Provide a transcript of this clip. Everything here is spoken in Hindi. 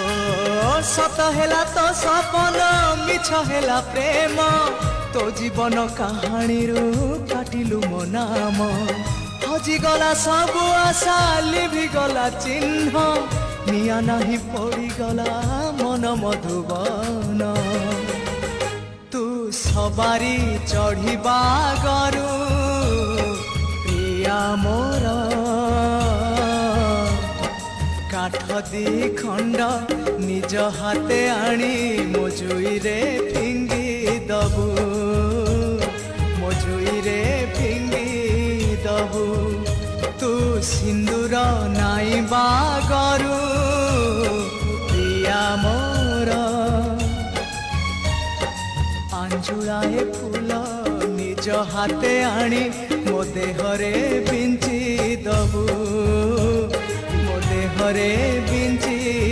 ओ सत हेला तो सपन मिछ हेला प्रेम तो जीवन कहानी रू काटिलु मो नाम हजिगला सब आशा लिभिगला चिन्ह निया नाही पड़ीगला मन मधुबन तू सवारी चढ़िबा गरु प्रिया मोर काठ दी खंड निज हाथे आनी मजुई रे फिंगी दबु मजुई रे फिंगी दबु तू सिंदूर नाइबा गरु प्रिया मोर आंजुलाए फूल निज हाथे आनी मो देहरे बिंची दबु मो देहरे बिंची